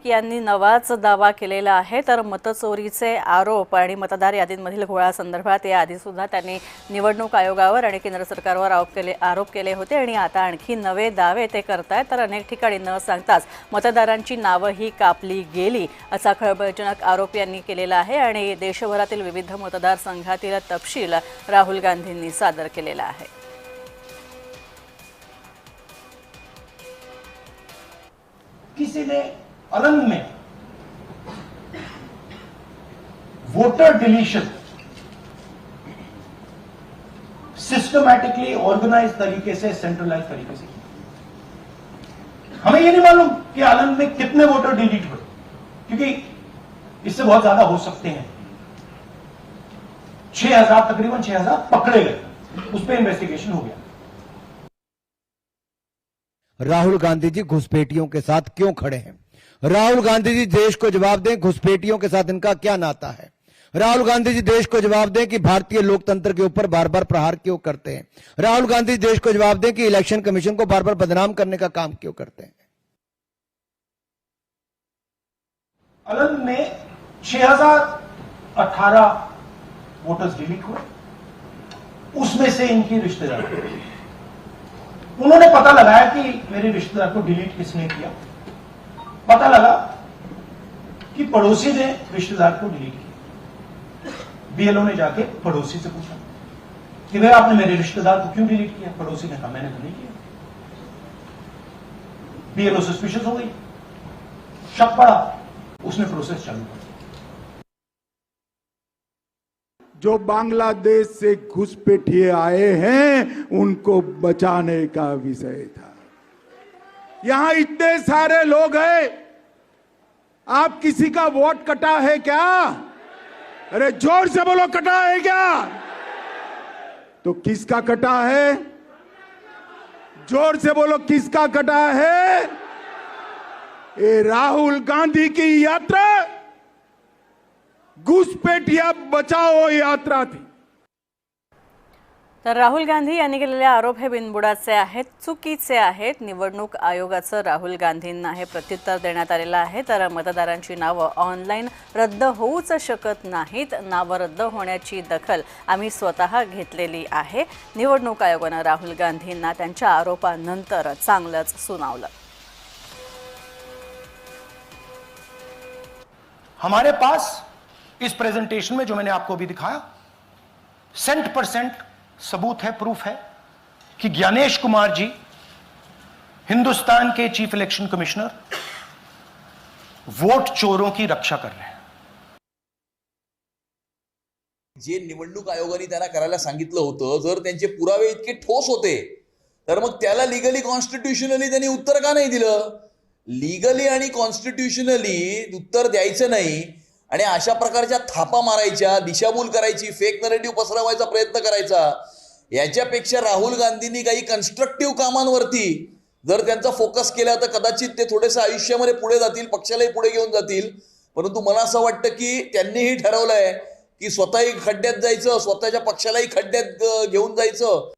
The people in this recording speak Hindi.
यांनी नवाच दावा केलेला आहे तर मतचोरीचे आरोप आणि मतदार यादींमधील घोळासंदर्भात याआधी सुद्धा त्यांनी निवडणूक आयोगावर आणि केंद्र सरकारवर आरोप केले होते आणि आता आणखी नवे दावे ते करतायत। तर अनेक ठिकाणी न सांगताच मतदारांची नावंही कापली गेली असा खळबळजनक आरोप यांनी केलेला आहे आणि देशभरातील विविध मतदारसंघातील तपशील राहुल गांधींनी सादर केलेला आहे। किसी ने अलंग में वोटर डिलीशन सिस्टमैटिकली ऑर्गेनाइज तरीके से, सेंट्रलाइज तरीके से, हमें ये नहीं मालूम कि अलंग में कितने वोटर डिलीट हुए, क्योंकि इससे बहुत ज्यादा हो सकते हैं। 6000 तकरीबन 6000 पकड़े गए, उस पर इन्वेस्टिगेशन हो गया। राहुल गांधी जी घुसपैठियों के साथ क्यों खड़े हैं? राहुल गांधी जी देश को जवाब दें, घुसपैठियों के साथ इनका क्या नाता है? राहुल गांधी जी देश को जवाब दें कि भारतीय लोकतंत्र के ऊपर बार बार प्रहार क्यों करते हैं? राहुल गांधी देश को जवाब दें कि इलेक्शन कमीशन को बार बार बदनाम करने का काम क्यों करते हैं? अलंग में 6018 वोटर्स डिलीट हुए, उसमें से इनकी रिश्तेदार, उन्होंने पता लगाया कि मेरे रिश्तेदार को डिलीट किसने किया। पता लगा कि पड़ोसी ने रिश्तेदार को डिलीट किया। बीएलओ ने जाके पड़ोसी से पूछा कि भाई आपने मेरे रिश्तेदार को क्यों डिलीट किया? पड़ोसी ने कहा मैंने तो नहीं किया। बीएलओ सस्पिशियस हो गई, शक पड़ा, उसने प्रोसेस चालू कर। जो बांग्लादेश से घुसपैठिए आए हैं उनको बचाने का विषय था। यहां इतने सारे लोग हैं, आप किसी का वोट कटा है क्या? अरे जोर से बोलो, कटा है क्या? तो किसका कटा है? जोर से बोलो, किसका कटा है? ये राहुल गांधी की यात्रा घुसपैठिया बचाओ यात्रा थी। तर राहुल गांधी यांनी केलेले आरोप हे बिनबुडाचे आहेत, चुकीचे आहेत। निवडणूक आयोगाचं राहुल गांधींना हे प्रत्युत्तर देण्यात आलेलं आहे। तर मतदारांची नावं ऑनलाईन रद्द होऊच शकत नाहीत, नावं रद्द होण्याची दखल आम्ही स्वतः घेतलेली आहे। निवडणूक आयोगानं राहुल गांधींना त्यांच्या आरोपानंतर चांगलंच सुनावलं। हमारे पास इस प्रेजेंटेशन में जो मैंने आपको अभी दिखाया 100% सबूत है, प्रूफ है कि ज्ञानेश कुमार जी हिंदुस्तान के चीफ इलेक्शन कमिश्नर वोट चोरों की रक्षा कर रहे हैं। जे निवडणूक आयोगाने त्यांना करायला सांगितलं होतं, जर त्यांचे पुरावे इतके ठोस होते तर मग त्याला लीगली कॉन्स्टिट्यूशनली त्यांनी उत्तर का नाही दिलं? लीगली आणि कॉन्स्टिट्यूशनली उत्तर द्यायचं नाही आणि अशा प्रकारच्या थापा मारायच्या, दिशाभूल करायची, फेक नरेटिव्ह पसरवायचा प्रयत्न करायचा, याच्यापेक्षा राहुल गांधींनी काही कन्स्ट्रक्टिव्ह कामांवरती जर त्यांचा फोकस केला तर कदाचित ते थोडेसे आयुष्यामध्ये पुढे जातील, पक्षालाही पुढे घेऊन जातील। परंतु मला असं वाटतं की त्यांनीही ठरवलंय की स्वतःही खड्ड्यात जायचं, स्वतःच्या पक्षालाही खड्ड्यात घेऊन जायचं।